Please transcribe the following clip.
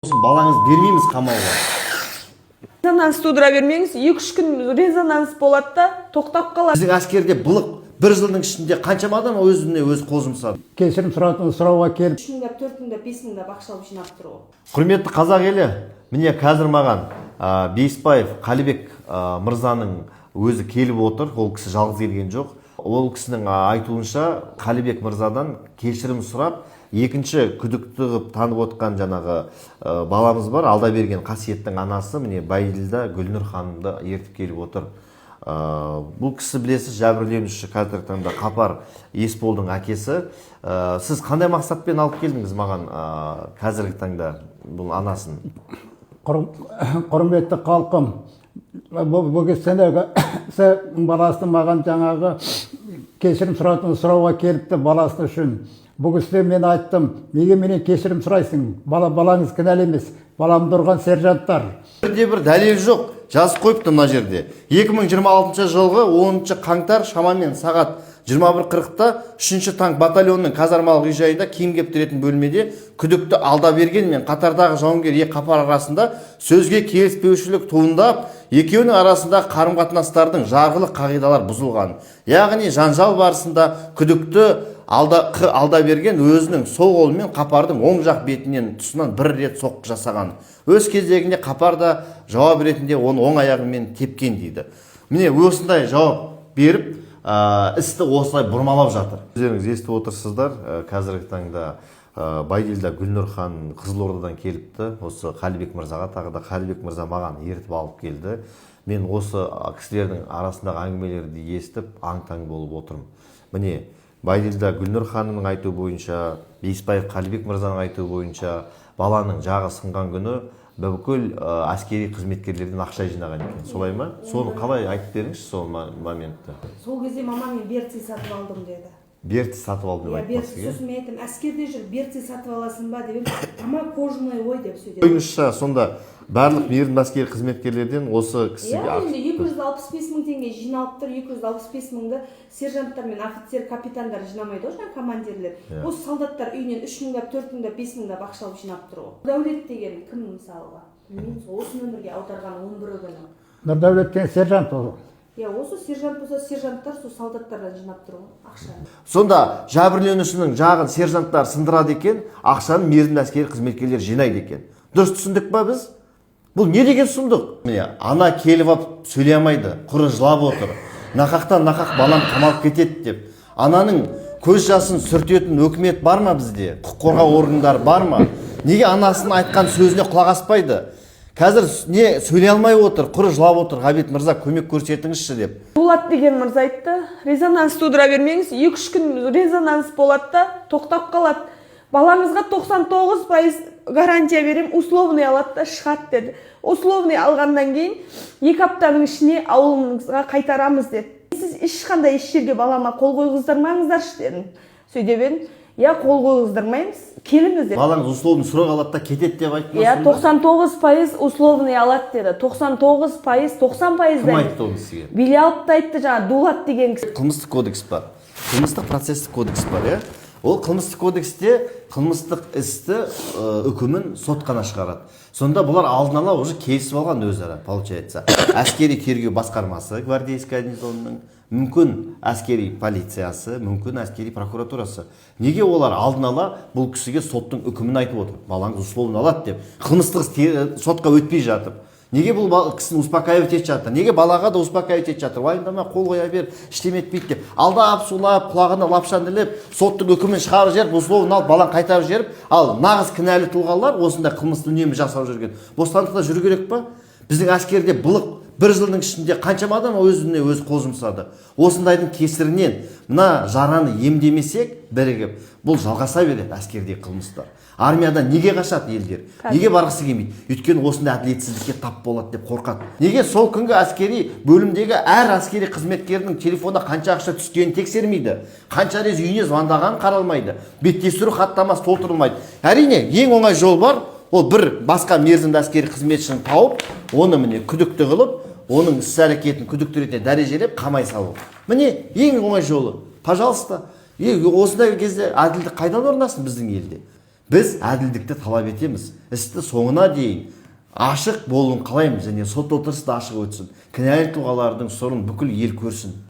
Балаңыз бермейміз қамауға. Резонанс тудыра бермеңіз, 2-3 күн резонанс болады да, тоқтап қалады. Біздің әскерде былық бір жылдың ішінде қаншама адам өзіне өз қол жұмсады. Кешірім сұрауға келіп. 3 мыңдап, 4 мыңдап, 5 мыңдап ақшалып жинап тұр ғой. Құрметті қазақ елі, міне қазір маған Бейсбаев Қалибек мырзаның өзі келіп отыр. Ол кісі жалғыз келген жоқ. Ол кісінің айтуынша Қалибек мырзадан кешірім сұрап, екінші күдікті қылып танып отқан жаңағы баламыз бар, Алдаберген Қасиеттің анасы, міне Байділда Гүлнұр ханымды ертіп келіп отыр. Бұл кісі білесіз, жәбірленуші қазіргі таңда Қапар Есболдың әкесі. Сіз қандай мақсатпен алып келдіңіз маған қазіргі таңда бұл анасын? Құрметті халқым, бұл кісідегі баласы маған жаңағы кешірім сұрауға келіпті баласы үшін. Бұл кісіде мен айттым, неге менен кешірім сұрайсың? Балаңыз кінәлі емес, баламды ұрған сержанттар. Бір дәлел жоқ, жазып қойыпты мына жерде. 2026 жылғы 10 қаңтар шамамен сағат 21:40-та 3-ші танк батальонының казармалық үй-жайында киім кептіретін бөлмеде күдікті Алдаберген мен қатардағы жауынгер Қапар арасында сөзге келіспеушілік туындап, екеуінің арасында қарым-қатынастардың жарғылық қағидалар бұзылған. Яғни жанжал барысында күдікті Алдаберген өзінің сол қолымен Қапардың оң жақ бетінен тұсынан бір рет соққы жасаған. Өз кезегінде Қапар да жауап ретінде оны оң аяғымен тепкен дейді. Міне осындай жауап беріп, істі осылай бұрмалап жатыр. Өздеріңіз естіп отырсыздар, қазіргі таңда Байділда Гүлнұр хан Қызылордадан келіпті. Осы Қалибек мырзаға, тағы да Қалибек мырза маған ертіп алып келді. Мен осы кісілердің арасындағы әңгімелерді естіп, аң-таң болып отырмын. Міне Байділда Гүлнұр ханымның айтуы бойынша, Бейсбаев Қалибек мырзаның айтуы бойынша, баланың жағы сынған күні бүкіл әскери қызметкерлерден ақша жинаған екен. Солай ма? Соны қалай айтып беріңізші сол моментті? Сол кезде мама мен берци сатып алдым деді. Берци сатып алдым деп айтпасы екен. Сосын мен айттым, әскерде жүр, берци сатып аласың ба деп, мама кожаный ой деп сөйледі. Ойыңызша сонда барлық мейірімді әскери қызметкерлерден осы кісіге енді 265 мың теңге жиналып тұр, 265 мыңды сержанттар мен офицер, капитандар жинамайды ғой, командирлер. Осы солдаттар үйінен 3 мыңдап, 4 мыңдап, 5 мыңдап ақшалып жинап тұр ғой. Дәулет деген кім мысалға? Мен осы нөмірге аударған 11 күні. Нұрдәулет деген сержант ол. Осы сержант болса, сержанттар сол солдаттардан жинап тұр ғой, ақшаны. Сонда жәбірленушінің жағын сержанттар сындырады екен, ақшаны мейірімді әскери қызметкерлер жинайды екен. Дұрыс түсіндік па біз? Бұл не деген сұмдық? Міне, ана келіп алып сөйлей алмайды, құры жылап отыр. Нақақтан нақақ балам қамалып кетеді деп. Ананың көз жасын сүртетін өкімет бар ма бізде? Құқық қорғау органдары бар ма? Неге анасының айтқан сөзіне құлақ аспайды? Қазір не сөйлей алмай отыр, құры жылап отыр. Ғабит мырза, көмек көрсетіңізші деп. Дулат деген мырза айтты, резонанс тудыра бермеңіз, 2-3 күн резонанс болады да, тоқтап қалады. Балаңызға 99% гарантия берем, условный алады да шығады деді. Условный алғаннан кейін 2 аптаның ішіне ауылыңызға қайтарамыз деді. Сіз ешқандай еш жерге балама қол қойғыздырмаңыздаршы дедім. Сөйдеп едім, қол қойғыздырмаймыз, келіңіз деді. Балаңыз условный сұрақ алады да кетеді деп айтты. 99% условный алады деді. 99%, 90%. Кім айтты оны сізге? Биляловты айтты, жаңа Дулат деген кісі. Қылмыстық кодекс бар. Қылмыстық процестік кодекс бар, Ол қылмыстық кодексте қылмыстық істі үкімін сот қана шығарады. Сонда бұлар алдын ала уже келісіп алған өзара, получается. Әскери тергеу басқармасы, гвардейский гарнизонның, мүмкін әскери полициясы, мүмкін әскери прокуратурасы. Неге олар алдын ала бұл кісіге соттың үкімін айтып отыр? Балаңыз условно алады деп. Қылмыстық сотқа өтпей жатып. Неге бұл кісіні успокаивать етіп жатыр? Неге балаға да успокаивать етіп жатыр? Уайымдама, қол қоя бер, ештеме етпейді деп. Алдап, сулап, құлағына лапшан іліп, соттың үкімін шығарып жіберіп, условно алып, баланы қайтарып жіберіп, ал нағыз кінәлі тұлғалар осындай қылмысты үнемі жасап жүрген. Бостандықта жүру керек па? Біздің әскерде былық бір жылдың ішінде қаншама адам өзіне өз қол жұмсады. Осындайдың кесірінен мына жараны емдемесек, бірігіп, бұл жалғаса береді әскердегі қылмыстар. Армияда неге қашады елдер? Неге барғысы келмейді? Өйткені осындай әділетсіздікке тап болады деп қорқады. Неге сол күнгі әскери бөлімдегі әр әскери қызметкердің телефонда қанша ақша түскенін тексермейді? Қанша рет үйіне звондаған қаралмайды? Беттестіру хаттамасы толтырылмайды. Әрине, ең оңай жол бар. Ол бір басқа мерзімді әскери қызметшіні тауып, оны міне күдікті қылып, оның іс-әрекетін күдікті ретінде дәрежелеп қамай салу. Міне ең оңай жолы. Пожалуйста, осындай кезде әділдік қайдан орнасын біздің елде? Біз әділдікті талап етеміз. Істі соңына дейін ашық болуын қалаймыз, және сот отырысы да ашық өтсін. Кінәлі тұлғалардың сұрын бүкіл ел көрсін.